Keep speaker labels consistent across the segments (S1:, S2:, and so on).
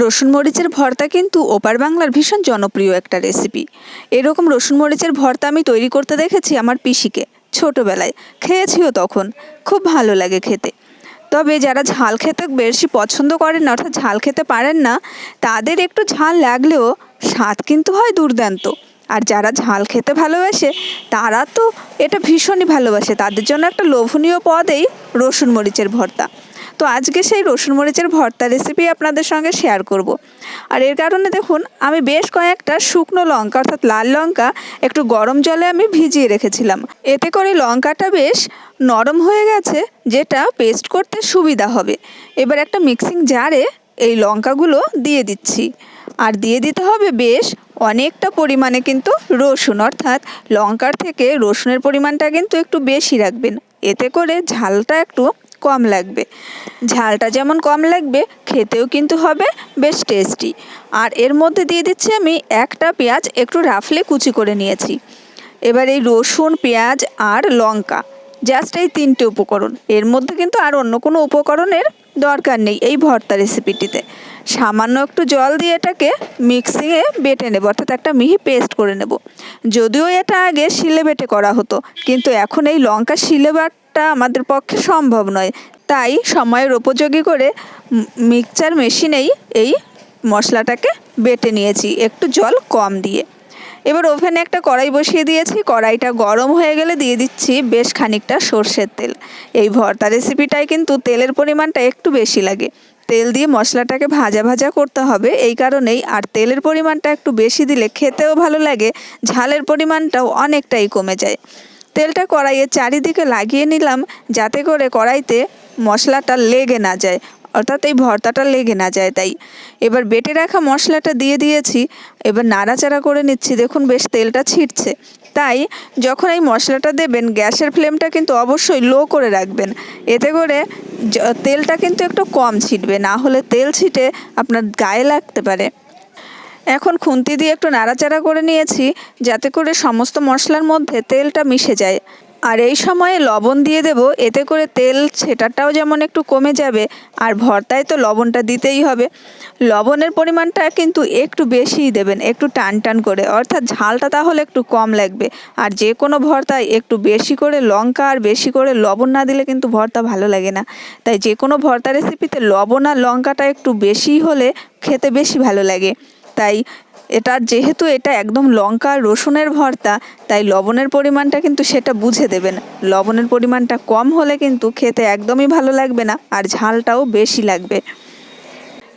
S1: রসুন মরিচের ভর্তা কিন্তু ওপার বাংলার ভীষণ জনপ্রিয় একটা রেসিপি। এরকম রসুন মরিচের ভর্তা আমি তৈরি করতে দেখেছি আমার পিসিকে ছোটোবেলায়, খেয়েছিও তখন, খুব ভালো লাগে খেতে। তবে যারা ঝাল খেতে বেশি পছন্দ করেন না, অর্থাৎ ঝাল খেতে পারেন না, তাদের একটু ঝাল লাগলেও স্বাদ কিন্তু হয় দুর্দান্ত। আর যারা ঝাল খেতে ভালোবাসে তারা তো এটা ভীষণই ভালোবাসে, তাদের জন্য একটা লোভনীয় পদেই রসুন মরিচের ভর্তা। তো আজকে সেই রসুন মরিচের ভর্তা রেসিপি আপনাদের সঙ্গে শেয়ার করব। আর এর কারণে দেখুন, আমি বেশ কয়েকটা শুকনো লঙ্কা অর্থাৎ লাল লঙ্কা একটু গরম জলে আমি ভিজিয়ে রেখেছিলাম। এতে করে লঙ্কাটা বেশ নরম হয়ে গেছে, যেটা পেস্ট করতে সুবিধা হবে। এবার একটা মিক্সিং জারে এই লঙ্কাগুলো দিয়ে দিচ্ছি, আর দিয়ে দিতে হবে বেশ অনেকটা পরিমাণে কিন্তু রসুন, অর্থাৎ লঙ্কার থেকে রসুনের পরিমাণটা কিন্তু একটু বেশি রাখবেন, এতে করে ঝালটা একটু কম লাগবে। ঝালটা যেমন কম লাগবে, খেতেও কিন্তু হবে বেশ টেস্টি। আর এর মধ্যে দিয়ে দিচ্ছি আমি একটা পেঁয়াজ একটু রাফলে কুচি করে নিয়েছি। এবার এই রসুন, পেঁয়াজ আর লঙ্কা, জাস্ট এই তিনটে উপকরণ, এর মধ্যে কিন্তু আর অন্য কোনো উপকরণের দরকার নেই এই ভর্তা রেসিপিটিতে। সামান্য একটু জল দিয়ে এটাকে মিক্সিংয়ে বেটে নেব, অর্থাৎ একটা মিহি পেস্ট করে নেব। যদিও এটা আগে শিলে বেটে করা হতো, কিন্তু এখন এই লঙ্কা শিলে বাটা আমাদের পক্ষে সম্ভব নয়, তাই সময়ের উপযোগী করে মিক্সচার মেশিনেই এই মশলাটাকে বেটে নিয়েছি, একটু জল কম দিয়ে। এবার ওভেনে একটা কড়াই বসিয়ে দিয়েছি, কড়াইটা গরম হয়ে গেলে দিয়ে দিচ্ছি বেশ খানিকটা সর্ষের তেল। এই ভর্তা রেসিপিটায় কিন্তু তেলের পরিমাণটা একটু বেশি লাগে, তেল দিয়ে মশলাটাকে ভাজা ভাজা করতে হবে এই কারণেই। আর তেলের পরিমাণটা একটু বেশি দিলে খেতেও ভালো লাগে, ঝালের পরিমাণটাও অনেকটাই কমে যায়। তেলটা কড়াইয়ের চারিদিকে লাগিয়ে নিলাম, যাতে করে কড়াইতে মশলাটা লেগে না যায়, অর্থাৎ এই ভর্তাটা লেগে না যায়। তাই এবার বেটে রাখা মশলাটা দিয়ে দিয়েছি, এবার নাড়াচাড়া করে নিচ্ছি। দেখুন বেশ তেলটা ছিটছে, তাই যখন এই মশলাটা দেবেন গ্যাসের ফ্লেমটা কিন্তু অবশ্যই লো করে রাখবেন, এতে করে তেলটা কিন্তু একটু কম ছিটবে, না হলে তেল ছিটে আপনার গায়ে লাগতে পারে। এখন খুন্তি দিয়ে একটু নাড়াচাড়া করে নিয়েছি, যাতে করে সমস্ত মশলার মধ্যে তেলটা মিশে যায়। আর এই সময়ে লবণ দিয়ে দেব, এতে করে তেল ছেটাটাও যেমন একটু কমে যাবে, আর ভর্তায় তো লবণটা দিতেই হবে। লবণের পরিমাণটা কিন্তু একটু বেশিই দেবেন, একটু টান টান করে, অর্থাৎ ঝালটা তাহলে একটু কম লাগবে। আর যে কোনো ভর্তায় একটু বেশি করে লঙ্কা আর বেশি করে লবণ না দিলে কিন্তু ভর্তা ভালো লাগে না। তাই যে কোনো ভর্তা রেসিপিতে লবণ আর লঙ্কাটা একটু বেশি হলে খেতে বেশি ভালো লাগে। তাই যেহেতু এটা একদম লঙ্কা আর রসুনের ভর্তা, তাই লবণের পরিমাণটা কিন্তু সেটা বুঝে দেবেন। লবণের পরিমাণটা কম হলে কিন্তু খেতে একদমই ভালো লাগবে না, আর ঝালটাও বেশি লাগবে।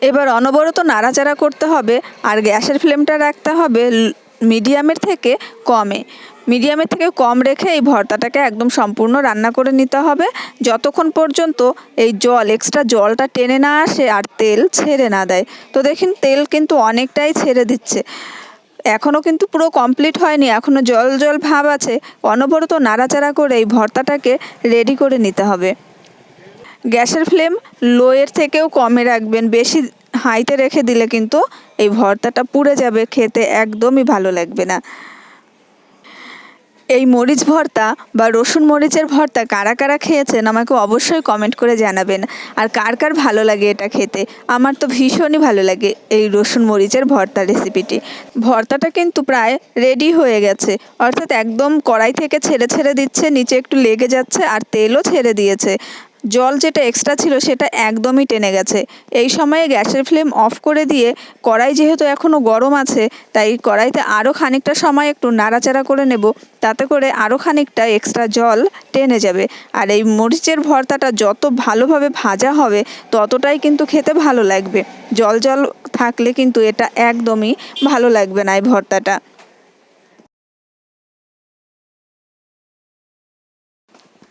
S1: এবার অনবরত নাড়াচাড়া করতে হবে, আর গ্যাসের ফ্লেমটা রাখতে হবে মিডিয়ামের থেকে কমে। মিডিয়ামের থেকে কম রেখে এই ভর্তাটাকে একদম সম্পূর্ণ রান্না করে নিতে হবে, যতক্ষণ পর্যন্ত এই এক্সট্রা জলটা টেনে না আসে আর তেল ছেড়ে না দেয়। তো দেখুন তেল কিন্তু অনেকটাই ছেড়ে দিচ্ছে, এখনও কিন্তু পুরো কমপ্লিট হয়নি, এখনও জল জল ভাব আছে। অনবরত নাড়াচাড়া করে এই ভর্তাটাকে রেডি করে নিতে হবে। গ্যাসের ফ্লেম লোয়ের থেকেও কমে রাখবেন, বেশি হাইতে রেখে দিলে কিন্তু এই ভর্তাটা পুড়ে যাবে, খেতে একদমই ভালো লাগবে না। এই মরিচ ভর্তা বা রসুন মরিচের ভর্তা কারা কারা খেয়েছেন আমাকে অবশ্যই কমেন্ট করে জানাবেন। আর কার কার ভালো লাগে এটা খেতে, আমার তো ভীষণই ভালো লাগে এই রসুন মরিচের ভর্তা রেসিপিটি। ভর্তাটা কিন্তু প্রায় রেডি হয়ে গেছে, অর্থাৎ একদম কড়াই থেকে ছেড়ে ছেড়ে দিচ্ছে, নিচে একটু লেগে যাচ্ছে, আর তেলও ছেড়ে দিয়েছে। জল যেটা এক্সট্রা ছিল সেটা একদমই টেনে গেছে। এই সময়ে গ্যাসের ফ্লেম অফ করে দিয়ে, কড়াই যেহেতু এখনও গরম আছে, তাই কড়াইতে আরও খানিকটা সময় একটু নাড়াচাড়া করে নেব, তাতে করে আরও খানিকটা এক্সট্রা জল টেনে যাবে। আর এই মরিচের ভর্তাটা যত ভালোভাবে ভাজা হবে ততটাই কিন্তু খেতে ভালো লাগবে। জল জল থাকলে কিন্তু এটা একদমই ভালো লাগবে না এই ভর্তাটা।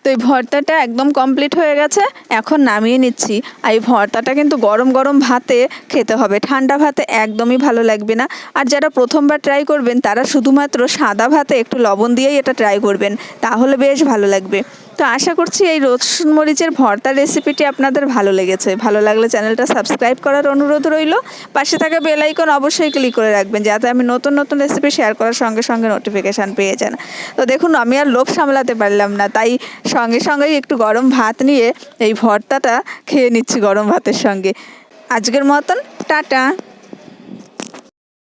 S1: তো এই ভর্তাটা একদম কমপ্লিট হয়ে গেছে, এখন নামিয়ে নিচ্ছি। আর এই ভর্তাটা কিন্তু গরম গরম ভাতে খেতে হবে, ঠান্ডা ভাতে একদমই ভালো লাগবে না। আর যারা প্রথমবার ট্রাই করবেন তারা শুধুমাত্র সাদা ভাতে একটু লবণ দিয়েই এটা ট্রাই করবেন, তাহলে বেশ ভালো লাগবে। তো আশা করছি এই রসুন মরিচের ভর্তার রেসিপিটি আপনাদের ভালো লেগেছে। ভালো লাগলে চ্যানেলটা সাবস্ক্রাইব করার অনুরোধ রইল, পাশে থাকা বেল আইকন অবশ্যই ক্লিক করে রাখবেন, যাতে আমি নতুন নতুন রেসিপি শেয়ার করার সঙ্গে সঙ্গে নোটিফিকেশান পেয়ে যান। তো দেখুন আমি আর লোভ সামলাতে পারলাম না, তাই সঙ্গে সঙ্গেই একটু গরম ভাত নিয়ে এই ভর্তাটা খেয়ে নিচ্ছি গরম ভাতের সঙ্গে। আজকের মতন টাটা।